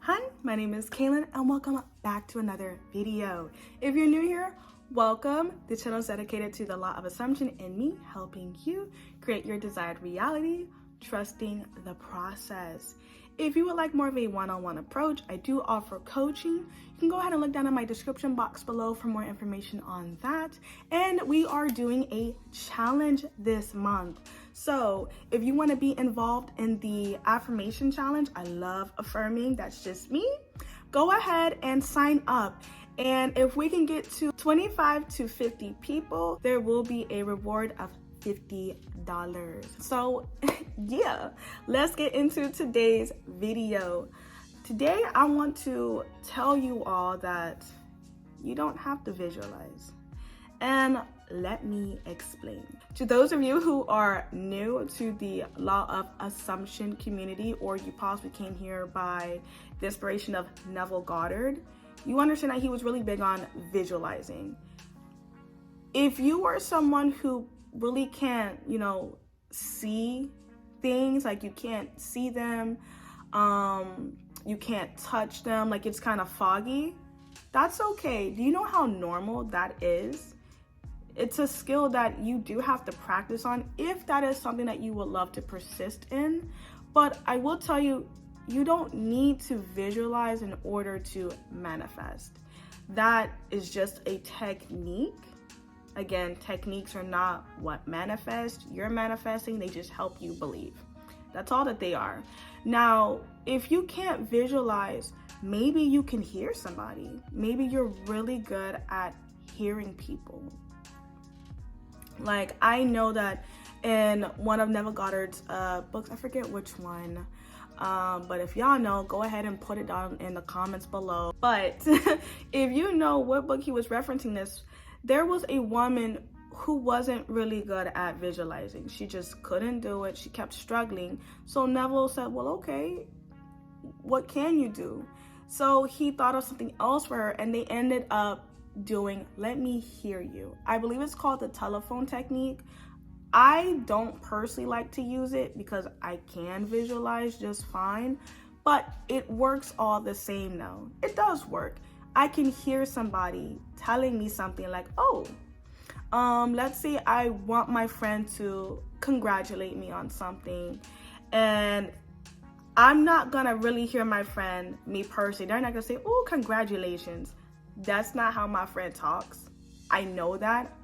Hi, my name is Kaylin and welcome back to another video. If you're new here, welcome. The channel is dedicated to the law of assumption and me helping you create your desired reality, trusting the process. If you would like more of a one-on-one approach, I do offer coaching. You can go ahead and look down in my description box below for more information on that. And we are doing a challenge this month. So if you want to be involved in the affirmation challenge, I love affirming, that's just me, go ahead and sign up. And if we can get to 25 to 50 people, there will be a reward of $50. So yeah, let's get into today's video. Today, I want to tell you all that you don't have to visualize. And let me explain. To those of you who are new to the law of assumption community, or you possibly came here by the inspiration of Neville Goddard, you understand that he was really big on visualizing. If you are someone who really can't, see things, like you can't see them, you can't touch them, like it's kind of foggy, that's okay. Do you know how normal that is? It's a skill that you do have to practice on if that is something that you would love to persist in. But I will tell you, you don't need to visualize in order to manifest. That is just a technique. Again, techniques are not what manifest. You're manifesting, they just help you believe. That's all that they are. Now, if you can't visualize, maybe you can hear somebody. Maybe you're really good at hearing people. Like, I know that in one of Neville Goddard's books, I forget which one, but if y'all know, go ahead and put it down in the comments below. But if you know what book he was referencing this, there was a woman who wasn't really good at visualizing. She just couldn't do it. She kept struggling. So Neville said, well, okay, what can you do? So he thought of something else for her, and they ended up doing let me hear you. I believe it's called the telephone technique. I don't personally like to use it because I can visualize just fine, but it works all the same now. It does work. I can hear somebody telling me something like, oh, let's say I want my friend to congratulate me on something, and I'm not gonna really hear my friend, me personally, they're not gonna say, oh, congratulations. That's not how my friend talks. I know that.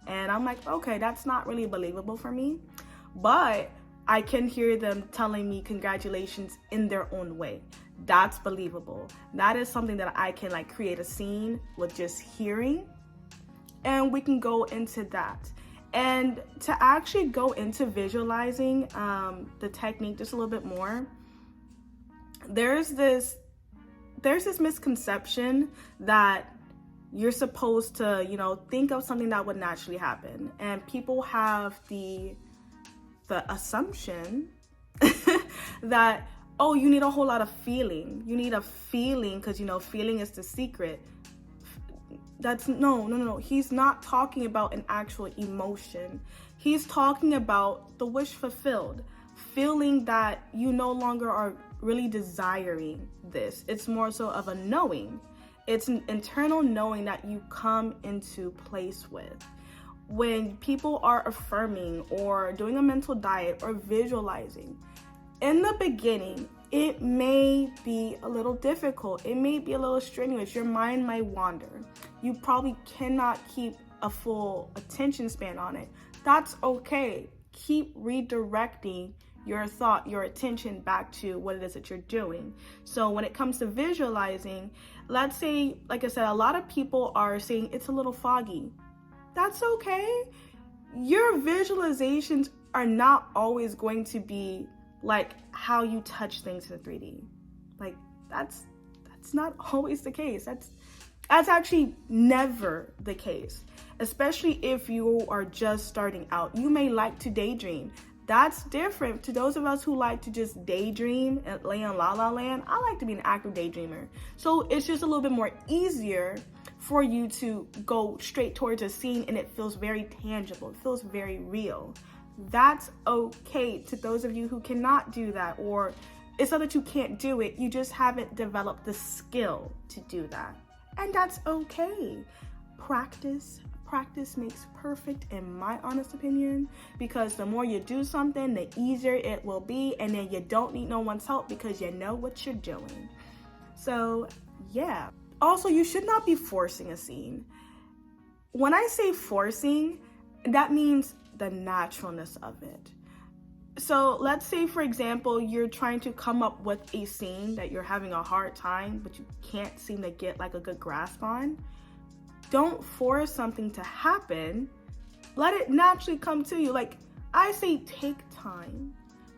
And I'm like, okay, that's not really believable for me. But I can hear them telling me congratulations in their own way. That's believable. That is something that I can create a scene with just hearing. And we can go into that. And to actually go into visualizing the technique just a little bit more, there's this misconception that you're supposed to, think of something that would naturally happen. And people have the assumption that, oh, you need a whole lot of feeling. You need a feeling because, feeling is the secret. That's no. He's not talking about an actual emotion. He's talking about the wish fulfilled. Feeling that you no longer are really desiring this. It's more so of a knowing. It's an internal knowing that you come into place with. When people are affirming or doing a mental diet or visualizing, in the beginning, it may be a little difficult. It may be a little strenuous. Your mind might wander. You probably cannot keep a full attention span on it. That's okay. Keep redirecting your thought, your attention back to what it is that you're doing. So when it comes to visualizing, let's say, like I said, a lot of people are saying it's a little foggy. That's okay. Your visualizations are not always going to be like how you touch things in 3D. Like that's not always the case. That's actually never the case, especially if you are just starting out. You may like to daydream. That's different to those of us who like to just daydream and lay on la la land. I like to be an active daydreamer. So it's just a little bit more easier for you to go straight towards a scene, and it feels very tangible. It feels very real. That's okay to those of you who cannot do that, or It's not that you can't do it, you just haven't developed the skill to do that. And that's okay. Practice makes perfect, in my honest opinion, because the more you do something, the easier it will be, and then you don't need no one's help because you know what you're doing. So yeah. Also, you should not be forcing a scene. When I say forcing, that means the naturalness of it. So let's say, for example, you're trying to come up with a scene that you're having a hard time, but you can't seem to get like a good grasp on. Don't force something to happen. Let it naturally come to you. Like I say, take time.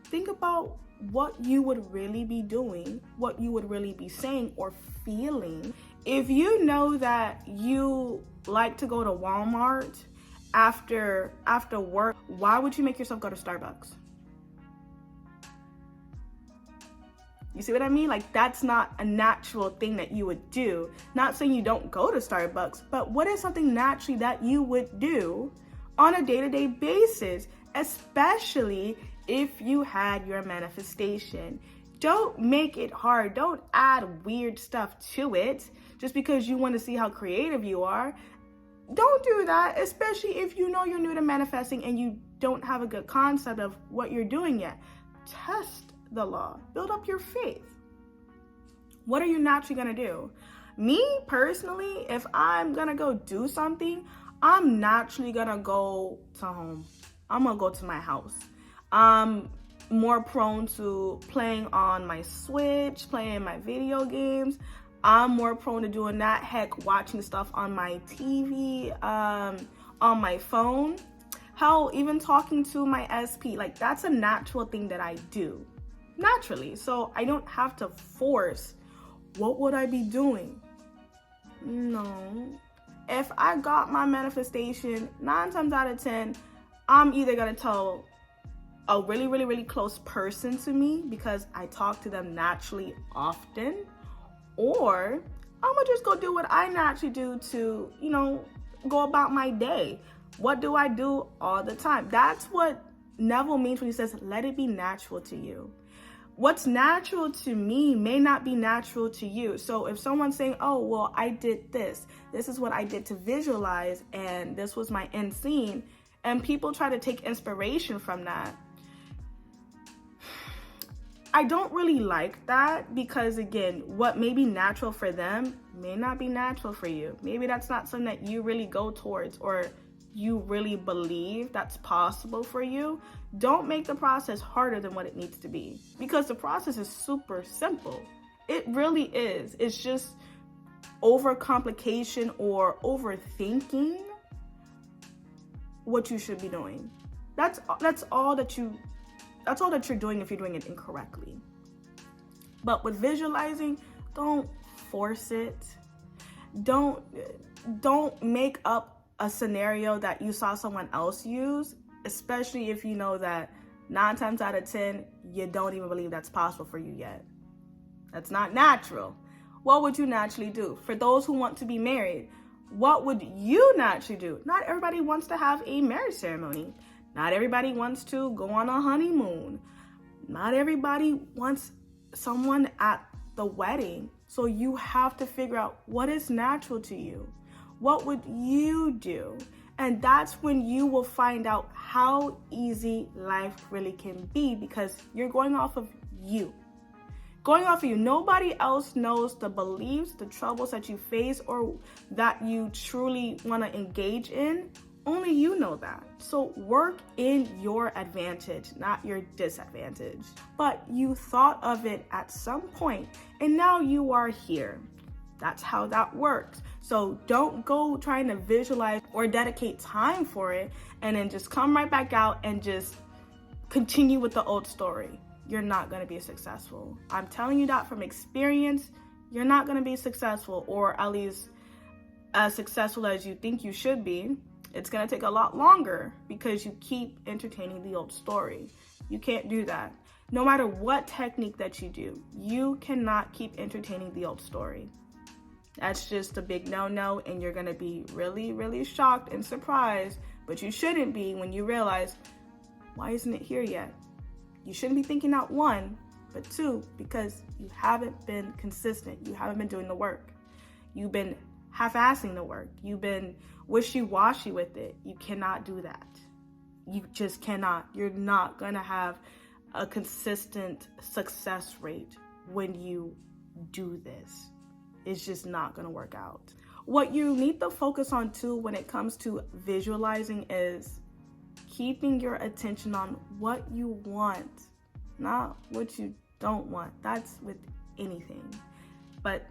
Think about what you would really be doing, what you would really be saying or feeling. If you know that you like to go to Walmart after work, why would you make yourself go to Starbucks? You see what I mean? Like, that's not a natural thing that you would do. Not saying you don't go to Starbucks, but what is something naturally that you would do on a day-to-day basis, especially if you had your manifestation? Don't make it hard. Don't add weird stuff to it just because you want to see how creative you are. Don't do that, especially if you know you're new to manifesting and you don't have a good concept of what you're doing yet. Test the law. Build up your faith. What are you naturally going to do? Me personally, if I'm going to go do something, I'm naturally going to go to home. I'm going to go to my house. I'm more prone to playing on my Switch, playing my video games. I'm more prone to doing that. Heck, watching stuff on my TV, on my phone. Hell, even talking to my SP. Like, that's a natural thing that I do. Naturally. So I don't have to force, what would I be doing? No. If I got my manifestation, 9 times out of 10, I'm either going to tell a really, really, really close person to me because I talk to them naturally often, or I'm going to just go do what I naturally do to, go about my day. What do I do all the time? That's what Neville means when he says, let it be natural to you. What's natural to me may not be natural to you. So if someone's saying, oh, well, I did this is what I did to visualize, and this was my end scene, and people try to take inspiration from that, I don't really like that, because again, what may be natural for them may not be natural for you. Maybe that's not something that you really go towards or you really believe that's possible for you. Don't make the process harder than what it needs to be, because the process is super simple. It really is. It's just overcomplication or overthinking what you should be doing. That's all that you're doing if you're doing it incorrectly. But with visualizing, don't force it. Don't make up a scenario that you saw someone else use, especially if you know that 9 times out of 10, you don't even believe that's possible for you yet. That's not natural. What would you naturally do? For those who want to be married, what would you naturally do? Not everybody wants to have a marriage ceremony. Not everybody wants to go on a honeymoon. Not everybody wants someone at the wedding. So you have to figure out what is natural to you. What would you do? And that's when you will find out how easy life really can be, because you're going off of you. Going off of you. Nobody else knows the beliefs, the troubles that you face, or that you truly want to engage in. Only you know that. So work in your advantage, not your disadvantage. But you thought of it at some point, and now you are here. That's how that works. So don't go trying to visualize or dedicate time for it and then just come right back out and just continue with the old story. You're not going to be successful. I'm telling you that from experience. You're not going to be successful, or at least as successful as you think you should be. It's going to take a lot longer because you keep entertaining the old story. You can't do that. No matter what technique that you do, you cannot keep entertaining the old story. That's just a big no-no, and you're going to be really, really shocked and surprised, but you shouldn't be when you realize, why isn't it here yet? You shouldn't be thinking out 1, But 2, because you haven't been consistent. You haven't been doing the work. You've been half-assing the work. You've been wishy-washy with it. You cannot do that. You just cannot. You're not going to have a consistent success rate when you do this. It's just not going to work out. What you need to focus on too when it comes to visualizing is keeping your attention on what you want, not what you don't want. That's with anything. But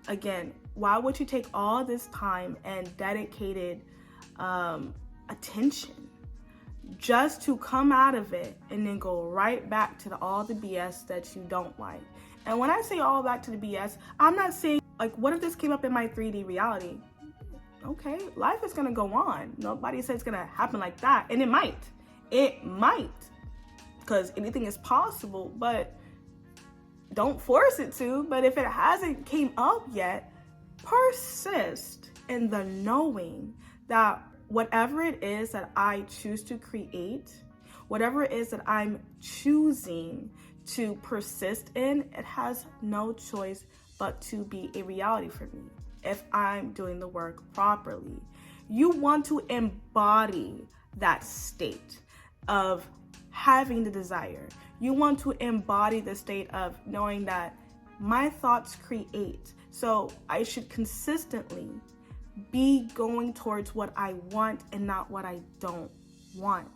again, why would you take all this time and dedicated attention just to come out of it and then go right back to all the BS that you don't like? And when I say all back to the BS, I'm not saying, like, what if this came up in my 3D reality? Okay, life is gonna go on. Nobody says it's gonna happen like that. And it might, because anything is possible, but don't force it to. But if it hasn't came up yet, persist in the knowing that whatever it is that I choose to create, whatever it is that I'm choosing to persist in, it has no choice but to be a reality for me if I'm doing the work properly. You want to embody that state of having the desire. You want to embody the state of knowing that my thoughts create. So I should consistently be going towards what I want and not what I don't want.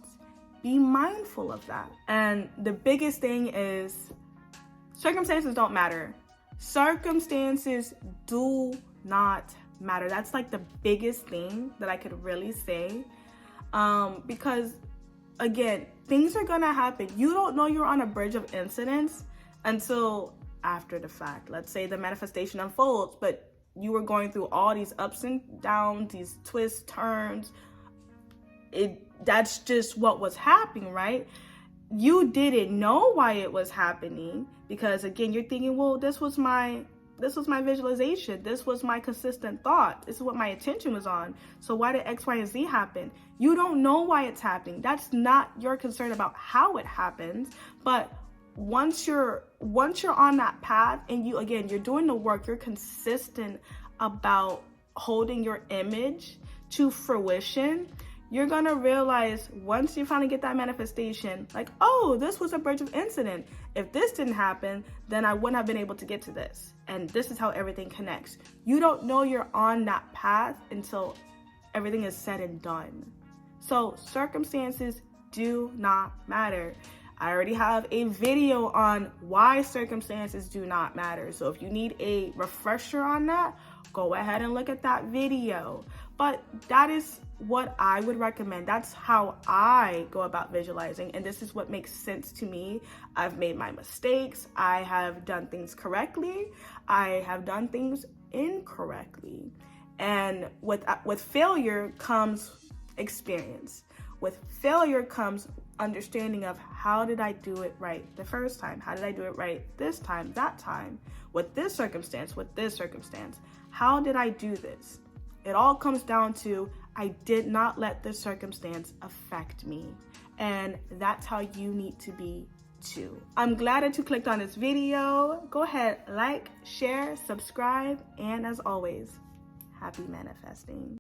Be mindful of that. And the biggest thing is circumstances don't matter. Circumstances do not matter. That's like the biggest thing that I could really say. Because again, things are gonna happen. You don't know you're on a bridge of incidents until after the fact. Let's say the manifestation unfolds, but you were going through all these ups and downs, these twists, turns. That's just what was happening, right? You didn't know why it was happening because, again, you're thinking, well, this was my visualization. This was my consistent thought. This is what my attention was on. So why did X, Y, and Z happen? You don't know why it's happening. That's not your concern about how it happens. But once you're on that path and you're doing the work, you're consistent about holding your image to fruition, you're gonna realize once you finally get that manifestation, like, oh, this was a bridge of incident. If this didn't happen, then I wouldn't have been able to get to this. And this is how everything connects. You don't know you're on that path until everything is said and done. So circumstances do not matter. I already have a video on why circumstances do not matter. So if you need a refresher on that, go ahead and look at that video. But that is what I would recommend. That's how I go about visualizing, and this is what makes sense to me. I've made my mistakes. I have done things correctly. I have done things incorrectly. And with failure comes experience. With failure comes understanding of how did I do it right the first time? How did I do it right this time, that time? With this circumstance, how did I do this? It all comes down to I did not let the circumstance affect me. And that's how you need to be too. I'm glad that you clicked on this video. Go ahead, like, share, subscribe, and as always, happy manifesting.